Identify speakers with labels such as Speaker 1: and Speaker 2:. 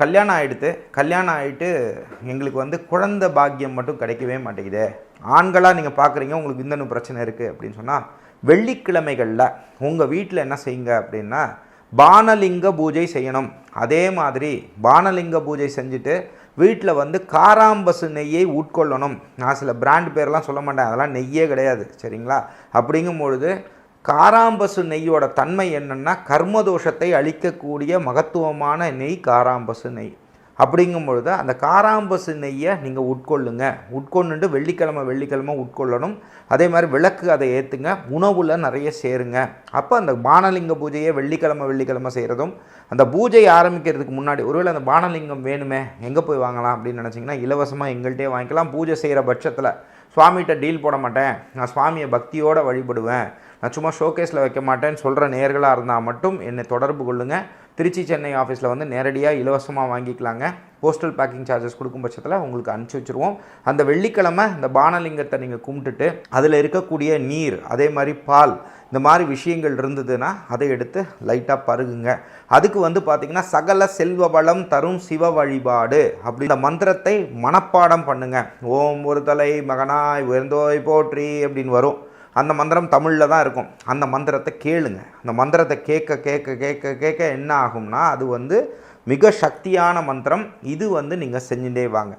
Speaker 1: கல்யாணம் ஆகிட்டு எங்களுக்கு வந்து குழந்தை பாக்கியம் மட்டும் கிடைக்கவே மாட்டேங்குது. ஆண்களாக நீங்கள் பார்க்குறீங்க, உங்களுக்கு விந்தணு பிரச்சனை இருக்குது அப்படின்னு சொன்னால், வெள்ளிக்கிழமைகளில் உங்கள் வீட்டில் என்ன செய்யுங்க அப்படின்னா, பானலிங்க பூஜை செய்யணும். அதே மாதிரி பானலிங்க பூஜை செஞ்சுட்டு வீட்டில் வந்து காராம்பசு நெய்யை உட்கொள்ளணும். நான் சில பிராண்ட் பேர்லாம் சொல்ல மாட்டேன், அதெல்லாம் நெய்யே கிடையாது, சரிங்களா? அப்படிங்கும்பொழுது காராம்பசு நெய்யோட தன்மை என்னென்னா, கர்மதோஷத்தை அழிக்கக்கூடிய மகத்துவமான நெய் காராம்பசு நெய். அப்படிங்கும் பொழுது அந்த காராம்பசு நெய்யை நீங்கள் உட்கொண்டுட்டு வெள்ளிக்கிழமை உட்கொள்ளணும். அதே மாதிரி விளக்கு அதை ஏற்றுங்க, உணவில் நிறைய சேருங்க. அப்போ அந்த பானலிங்க பூஜையை வெள்ளிக்கிழமை செய்கிறதும், அந்த பூஜை ஆரம்பிக்கிறதுக்கு முன்னாடி ஒருவேளை அந்த பானலிங்கம் வேணுமே, எங்கே போய் வாங்கலாம் அப்படின்னு நினச்சிங்கன்னா, இலவசமாக எங்கள்கிட்டே வாங்கிக்கலாம். பூஜை செய்கிற பட்சத்தில் சுவாமிகிட்ட டீல் போட மாட்டேன், நான் சுவாமியை பக்தியோடு வழிபடுவேன், நான் சும்மா ஷோகேஸில் வைக்க மாட்டேன்னு சொல்கிற நேர்களாக இருந்தால் மட்டும் என்னை தொடர்பு கொள்ளுங்கள். திருச்சி சென்னை ஆஃபீஸில் வந்து நேரடியாக இலவசமாக வாங்கிக்கலாங்க. போஸ்டல் பேக்கிங் சார்ஜஸ் கொடுக்கும் பட்சத்தில் உங்களுக்கு அனுப்பிச்சி வச்சுருவோம். அந்த வெள்ளிக்கிழமை இந்த பானலிங்கத்தை நீங்கள் கும்பிட்டுட்டு அதில் இருக்கக்கூடிய நீர், அதே மாதிரி பால், இந்த மாதிரி விஷயங்கள் இருந்ததுன்னா அதை எடுத்து லைட்டாக பருகுங்க. அதுக்கு வந்து பார்த்திங்கன்னா, சகல செல்வ வளம் தரும் சிவ வழிபாடு அப்படி இந்த மந்திரத்தை மனப்பாடம் பண்ணுங்கள். ஓம் ஒரு தலை மகனாய் உயர்ந்தோய் போற்றி அப்படின்னு வரும். அந்த மந்திரம் தமிழில் தான் இருக்கும். அந்த மந்திரத்தை கேளுங்க. அந்த மந்திரத்தை கேட்க கேட்க கேட்க கேட்க என்ன ஆகும்னா, அது வந்து மிக சக்தியான மந்திரம். இது வந்து நீங்கள் செஞ்சுட்டே வாங்க.